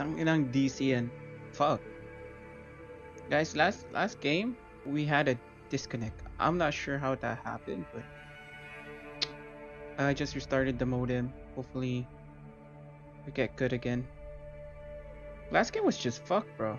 Tanginang DC and fuck. Guys, last game we had a disconnect. I'm not sure how that happened, but I just restarted the modem. Hopefully we get good again. Last game was just fuck, bro.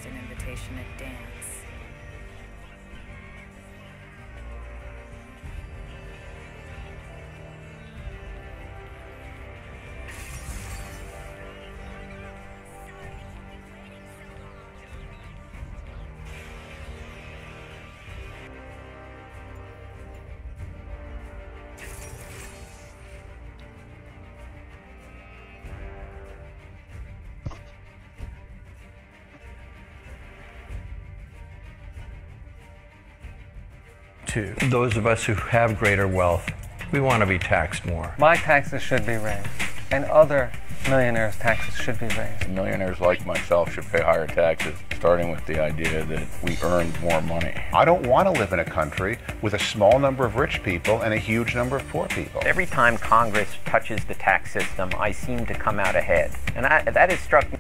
An invitation to dance. To those of us who have greater wealth, we want to be taxed more. My taxes should be raised, and other millionaires' taxes should be raised. Millionaires like myself should pay higher taxes, starting with the idea that we earn more money. I don't want to live in a country with a small number of rich people and a huge number of poor people. Every time Congress touches the tax system, I seem to come out ahead. And that has struck me.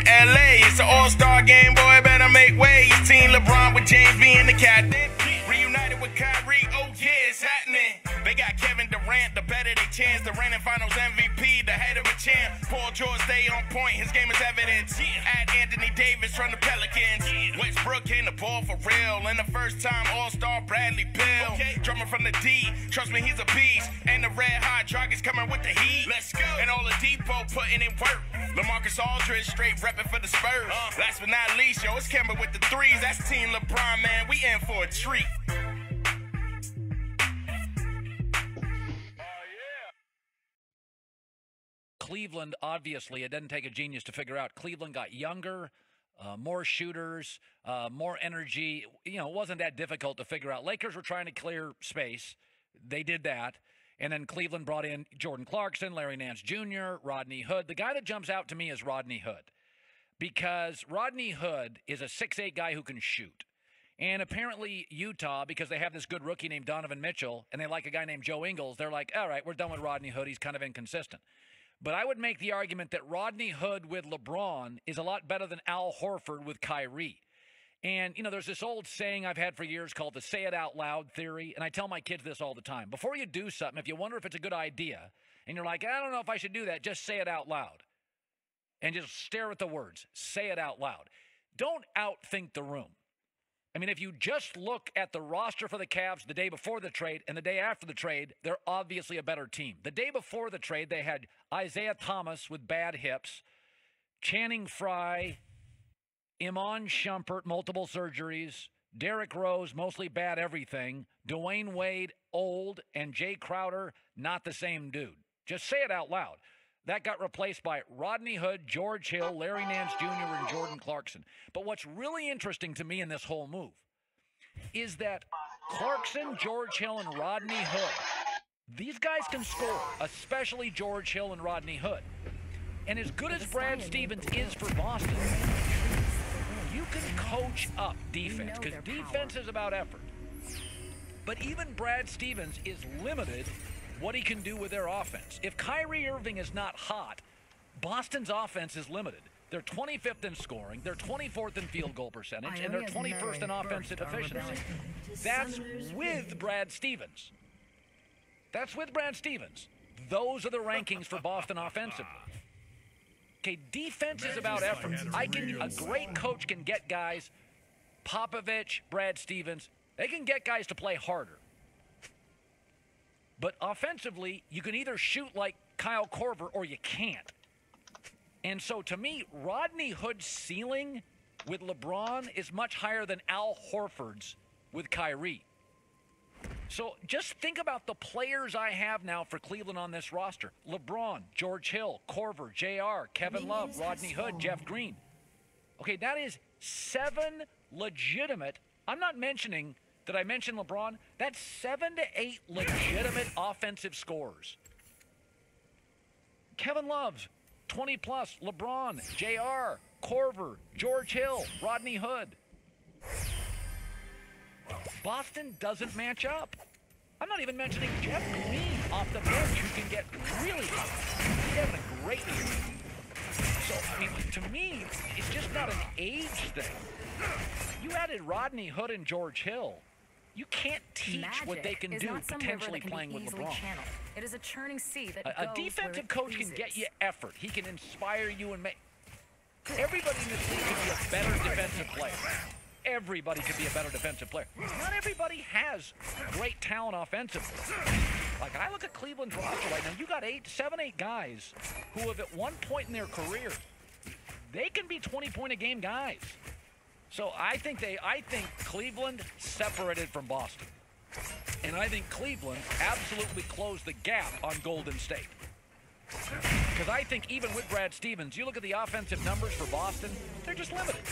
LA, it's an all-star game, boy, better make way. Your team LeBron with James being the captain. Reunited with Kyrie, oh yeah, it's happening. They got Kevin Durant, the better they chance. The reigning finals MVP, the head of a champ. Paul George stay on point, his game is evidence. Add Anthony Davis from the Pelicans. Westbrook came the ball for real, and the first time All-Star Bradley Beal. Drummer from the D, trust me, he's a beast. And the red hot Dragi's coming with the heat. Let's go. And all the depot putting in work. LaMarcus Aldridge straight repping for the Spurs. Last but not least, yo, it's Kemba with the threes. That's Team LeBron, man. We in for a treat. Cleveland, obviously, it doesn't take a genius to figure out. Cleveland got younger, more shooters, more energy. You know, it wasn't that difficult to figure out. Lakers were trying to clear space. They did that. And then Cleveland brought in Jordan Clarkson, Larry Nance Jr., Rodney Hood. The guy that jumps out to me is Rodney Hood, because Rodney Hood is a 6'8" guy who can shoot. And apparently Utah, because they have this good rookie named Donovan Mitchell, and they like a guy named Joe Ingles, they're like, all right, we're done with Rodney Hood. He's kind of inconsistent. But I would make the argument that Rodney Hood with LeBron is a lot better than Al Horford with Kyrie. And, you know, there's this old saying I've had for years called the say it out loud theory. And I tell my kids this all the time. Before you do something, if you wonder if it's a good idea, and you're like, I don't know if I should do that, just say it out loud. And just stare at the words. Say it out loud. Don't outthink the room. I mean, if you just look at the roster for the Cavs the day before the trade and the day after the trade, they're obviously a better team. The day before the trade, they had Isaiah Thomas with bad hips, Channing Frye, Iman Shumpert, multiple surgeries, Derrick Rose, mostly bad everything, Dwayne Wade, old, and Jay Crowder, not the same dude. Just say it out loud. That got replaced by Rodney Hood, George Hill, Larry Nance Jr., and Jordan Clarkson. But what's really interesting to me in this whole move is that Clarkson, George Hill, and Rodney Hood, these guys can score, especially George Hill and Rodney Hood. And as good as Brad Stevens is for Boston, you can coach up defense, because defense is about effort. But even Brad Stevens is limited what he can do with their offense. If Kyrie Irving is not hot, Boston's offense is limited. They're 25th in scoring, they're 24th in field goal percentage, and they're 21st in offensive efficiency. That's with Brad Stevens. That's with Brad Stevens. Those are the rankings for Boston offensively. Okay, defense is about effort. A great coach can get guys, Popovich, Brad Stevens, they can get guys to play harder. But offensively, you can either shoot like Kyle Korver or you can't. And so to me, Rodney Hood's ceiling with LeBron is much higher than Al Horford's with Kyrie. So just think about the players I have now for Cleveland on this roster. LeBron, George Hill, Korver, JR, Kevin Love, Rodney Hood, Jeff Green. Okay, that is 7 legitimate. I'm not mentioning, did I mention LeBron? That's 7 to 8 legitimate offensive scorers. Kevin Love, 20 plus. LeBron, JR, Korver, George Hill, Rodney Hood. Boston doesn't match up. I'm not even mentioning Jeff Green off the bench, who can get really hot. He's having a great year. So, I mean, to me, it's just not an age thing. You added Rodney Hood and George Hill. You can't teach what they can do potentially playing with LeBron. It is a churning sea that a defensive coach can get you effort. He can inspire you and make... Everybody in this league can be a better defensive player. Everybody could be a better defensive player. Not everybody has great talent offensively. Like, I look at Cleveland's roster right now. You got 7, 8 guys who have at one point in their career, they can be 20-point-a-game guys. So I think Cleveland separated from Boston. And I think Cleveland absolutely closed the gap on Golden State. Because I think even with Brad Stevens, you look at the offensive numbers for Boston, they're just limited.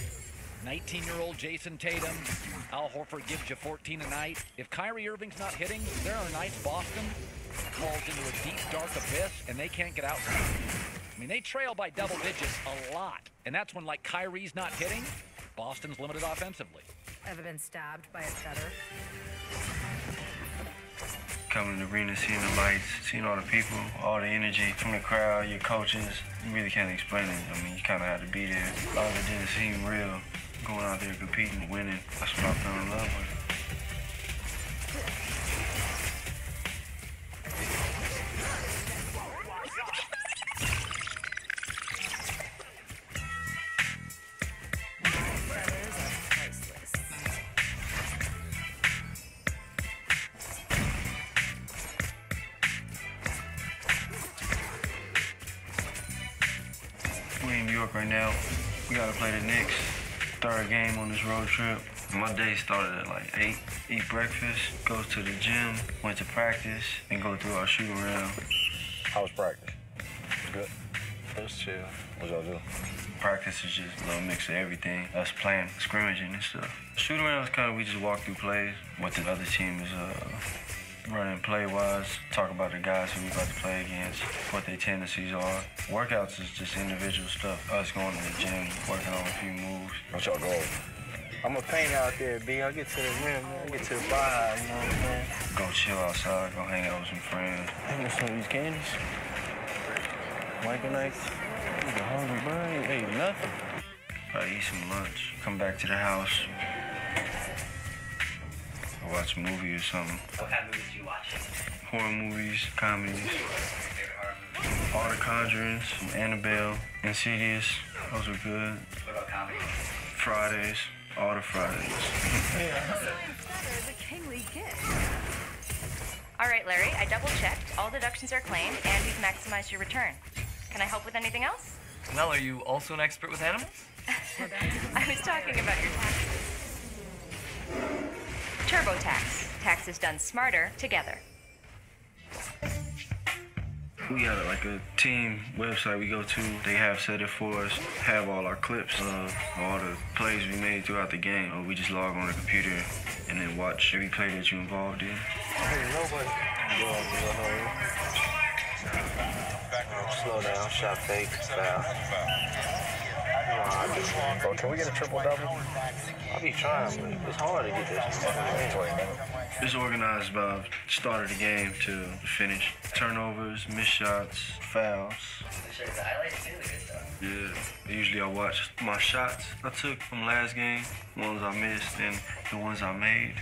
19-year-old Jason Tatum, Al Horford gives you 14 a night. If Kyrie Irving's not hitting, there are nights Boston falls into a deep, dark abyss, and they can't get out. I mean, they trail by double digits a lot. And that's when, like, Kyrie's not hitting, Boston's limited offensively. Ever been stabbed by a feather? Coming to the arena, seeing the lights, seeing all the people, all the energy from the crowd, your coaches, you really can't explain it. I mean, you kind of had to be there. A lot of it didn't seem real. Going out there competing, winning, that's what I fell in love with. York right now. We gotta play the Knicks. Third game on this road trip. My day started at like 8. Eat breakfast, go to the gym, went to practice, and go through our shoot around. How was practice? Good. It was chill. What y'all do? Practice is just a little mix of everything. Us playing, scrimmaging and stuff. Shoot around is kind of, we just walk through plays, what the other team is running play-wise, talk about the guys who we about to play against, what their tendencies are. Workouts is just individual stuff. Us going to the gym, working on a few moves. What y'all go? I'm a paint out there, B. I get to the rim, man. I get to the bar, you know what I'm saying? Go chill outside, go hang out with some friends. Hang with some of these candies. Michael nights. I'm hungry, bro. I ain't ate nothing. Probably eat some lunch. Come back to the house. I'll watch a movie or something. What kind of movies do you watch? Horror movies, comedies. All the Conjurings, Annabelle, Insidious. Those are good. What about comedy? Fridays. All the Fridays. There's a kingly gift. All right, Larry, I double-checked. All deductions are claimed, and you've maximized your return. Can I help with anything else? Well, are you also an expert with animals? I was talking about your taxes. TurboTax. Taxes done smarter together. We got like a team website we go to. They have set it for us, have all our clips of all the plays we made throughout the game. Or we just log on the computer and then watch every play that you're involved in. Hey, nobody. Slow down, shot fake, foul. You know how I do, man. Bro, can we get a triple-double? I'll be trying, but it's hard to get this. It's organized by start of the game to finish. Turnovers, missed shots, fouls. Yeah, usually I watch my shots I took from last game, ones I missed, and the ones I made.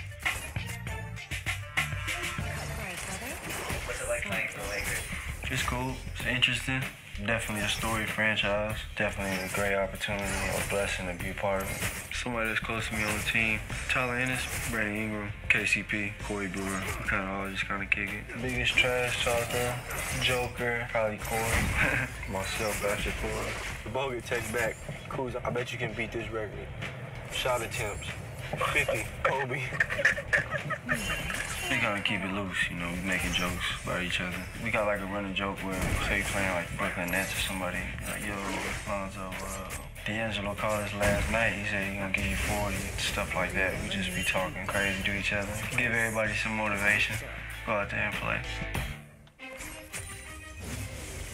What's it like playing for the Lakers? It's cool. It's interesting. Definitely a storied franchise. Definitely a great opportunity, a blessing to be a part of it. Somebody that's close to me on the team, Tyler Ennis, Brandon Ingram, KCP, Corey Brewer. We kind of all just kind of kick it. Biggest trash talker, Joker, probably Corey. Myself, Asher Corey. The Bogut takes back. Kuz, I bet you can beat this record. Shot attempts. 50, Kobe. We gotta keep it loose, you know, making jokes about each other. We got like a running joke where, say you're playing like Brooklyn Nets or somebody, like, yo, Lonzo, D'Angelo called us last night. He said he's gonna give you 40, stuff like that. We just be talking crazy to each other. Give everybody some motivation. Go out there and play.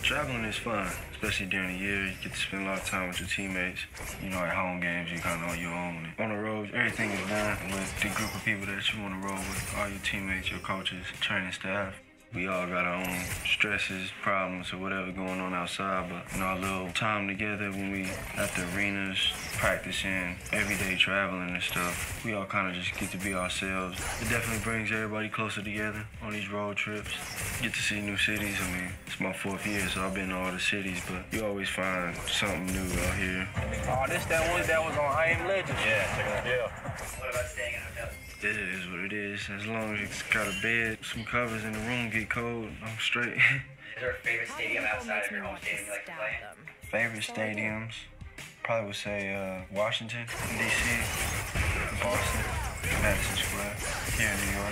Traveling is fun, especially during the year. You get to spend a lot of time with your teammates. You know, at home games, you're kind of on your own. On the road, everything is done with the group of people that you want to roll with, all your teammates, your coaches, training staff. We all got our own stresses, problems, or whatever going on outside, but in our little time together when we at the arenas, practicing, everyday traveling and stuff, we all kind of just get to be ourselves. It definitely brings everybody closer together on these road trips. Get to see new cities. I mean, it's my 4th year, so I've been to all the cities, but you always find something new out here. Oh, this that was on I Am Legend. Yeah, check it out. Yeah. What about staying in hotels? It is what it is. As long as it's got a bed, some covers in the room, get cold, I'm straight. Is there a favorite stadium outside of your home stadium you like to play in? Favorite stadiums? Probably would say Washington, D.C., Boston, Madison Square, here in New York.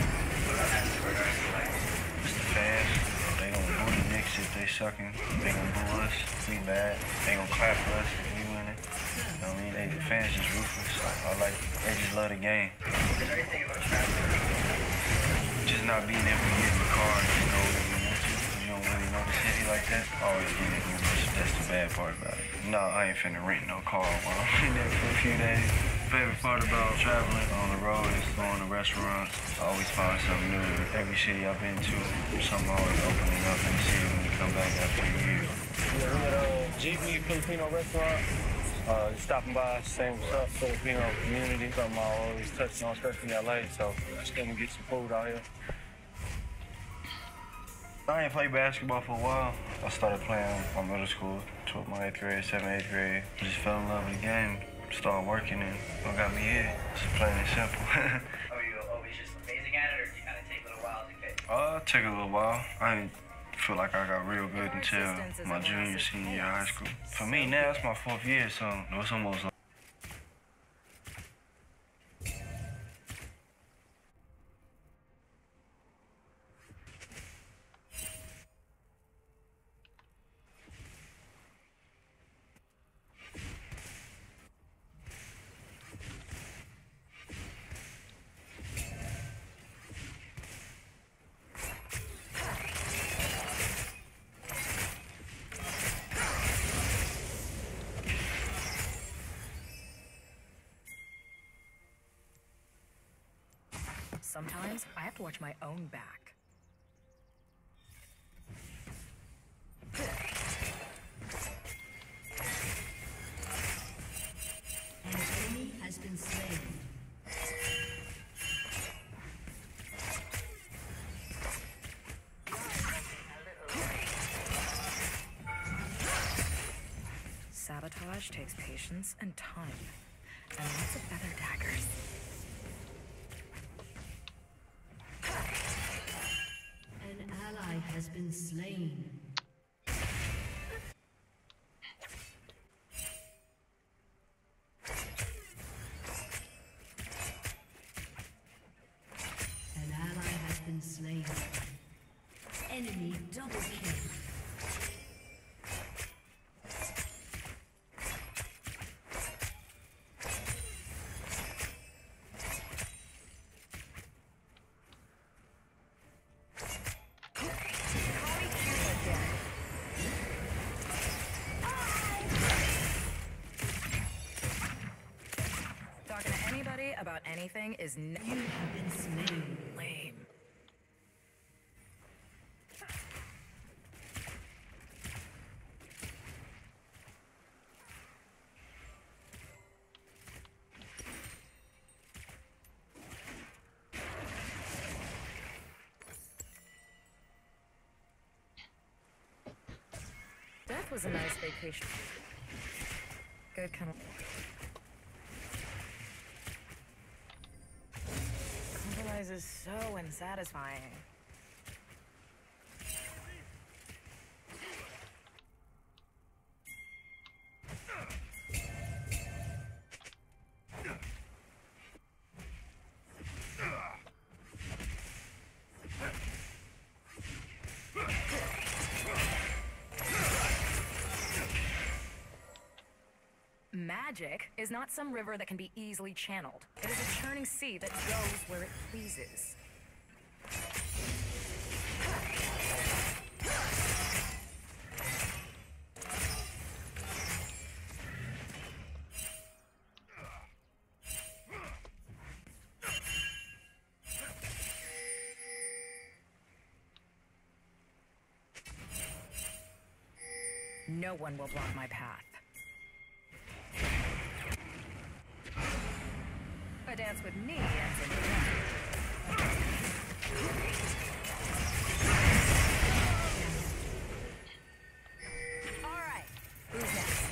It's the fans. They gonna boo the Knicks if they sucking. They gonna boo us. We bad. They gonna clap for us if we winning. You know what I mean? The fans just ruthless. They just love the game. Is there anything about traveling? Just not being able to get in the car and just go where you want to. You don't really know the city like that. Always getting it. That's the bad part about it. No, I ain't finna rent no car while I'm in there for a few days. Favorite part about traveling on the road is going to restaurants. I always find something new. Every city I've been to, something always opening up in the city when you come back after a year. Yeah, we at a Jeepney Filipino restaurant. Just stopping by, saying what's up, Filipino community. Something I always touch on, especially in LA, so just gonna get some food out here. I ain't played basketball for a while. I started playing my middle school, 8th grade, 7th, 8th grade. I just fell in love with the game, started working, and what got me here. Just plain and simple. Are you always just amazing at it, or do you kind of take a little while as a kid? It took a little while. I didn't feel like I got real good until my junior, senior year of high school. For me now, it's my 4th year, so it's almost like Sometimes I have to watch my own back. An enemy has been slain. Sabotage takes patience and time, and lots of feather daggers. An ally has been slain. An ally has been slain. Enemy double kill. Talking to anybody about anything is you have been slain. Lame. Death was a nice vacation. Good kind of. Compromise is so unsatisfying. Magic is not some river that can be easily channeled. It is a churning sea that goes where it pleases. No one will block my path. A dance with me ends in death. All right, who's next?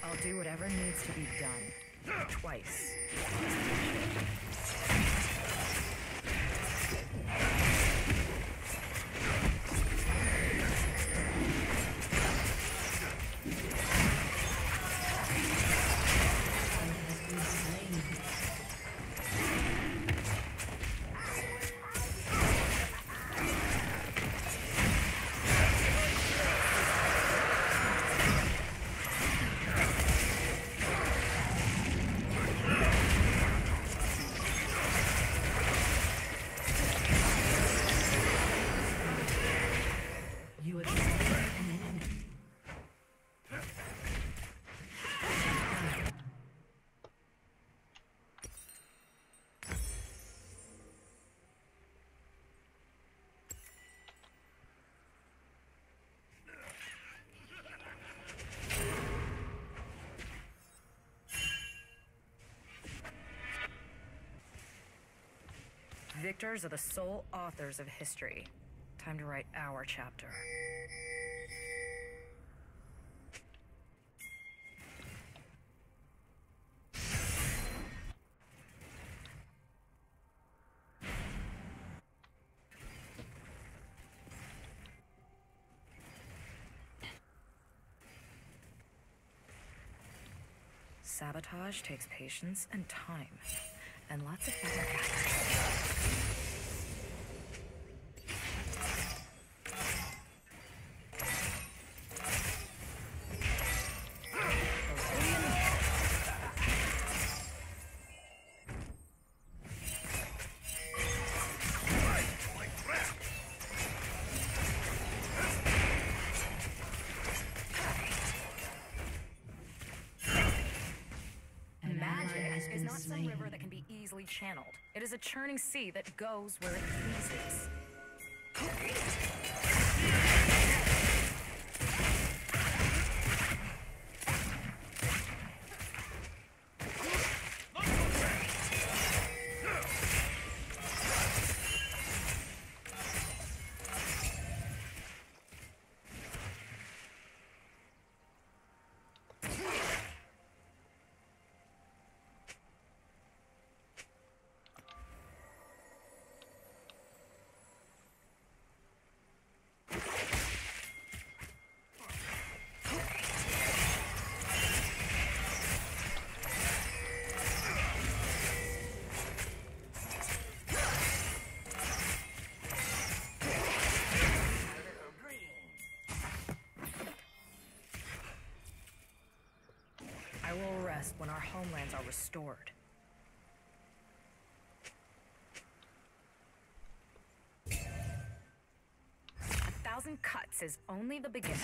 I'll do whatever needs to be done. Twice. You have slain an enemy. Victors are the sole authors of history. Time to write our chapter. Sabotage takes patience and time, and lots of other is not some river that can be easily channeled. It is a churning sea that goes where it pleases. I will rest when our homelands are restored. 1,000 cuts is only the beginning.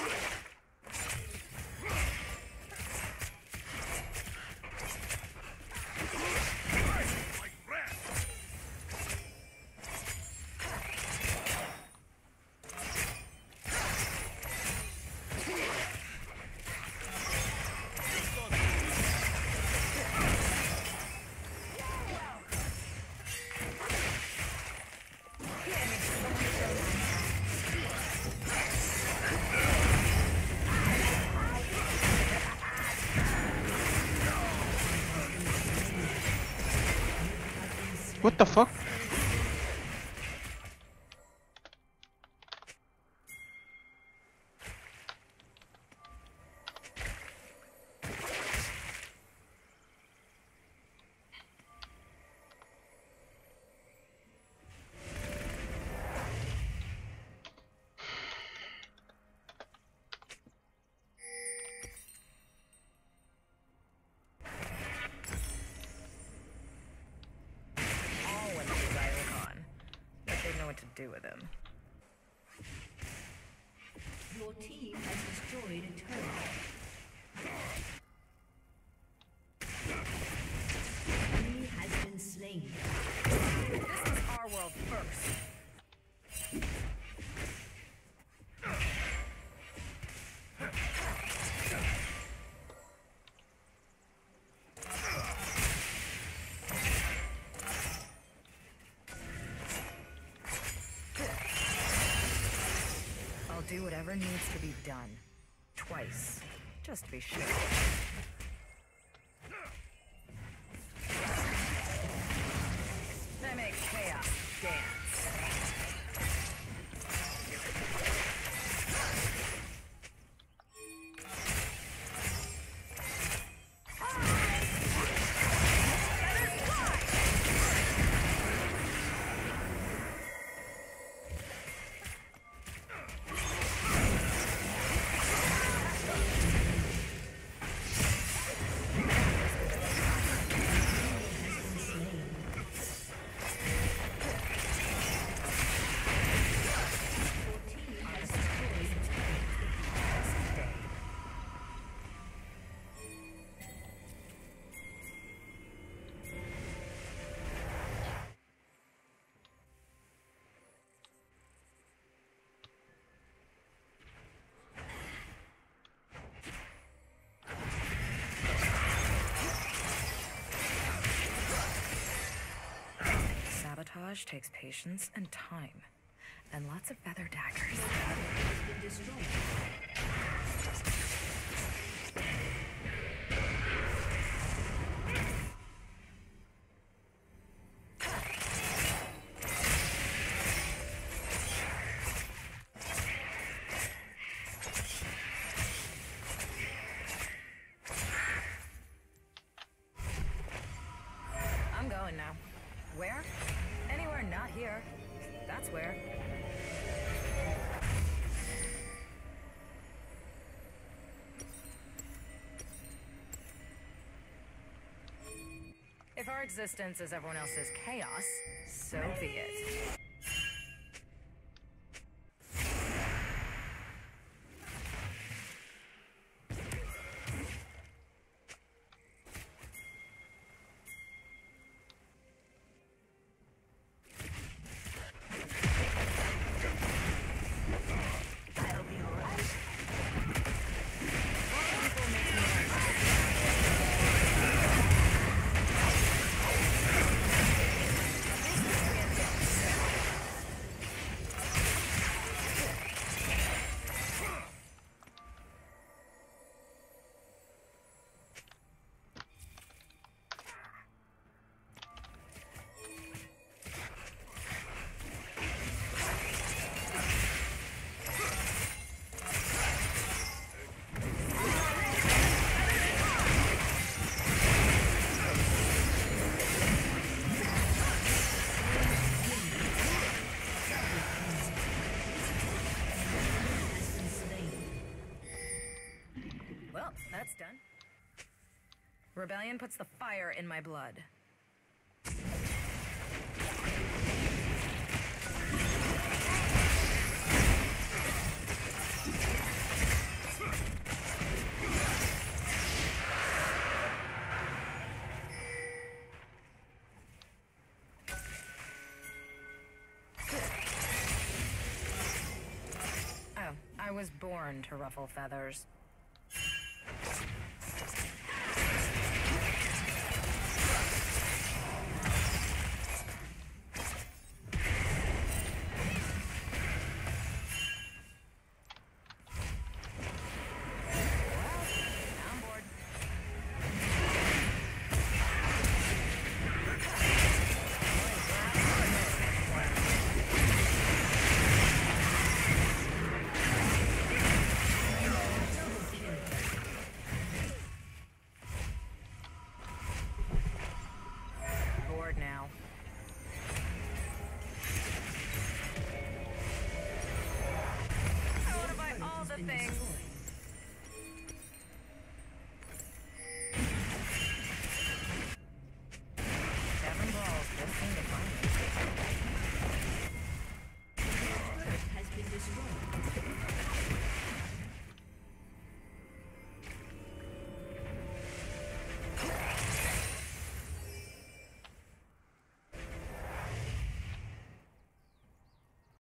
What the fuck? What to do with him. Your team has destroyed a turret. Enemy has been slain. This is our world first. Do whatever needs to be done. Twice. Just to be sure. They make chaos dance. Sabotage takes patience and time, and lots of feather daggers. now. Where? Anywhere not here. That's where. If our existence is everyone else's chaos, so be it. Well, that's done. Rebellion puts the fire in my blood. Oh, I was born to ruffle feathers.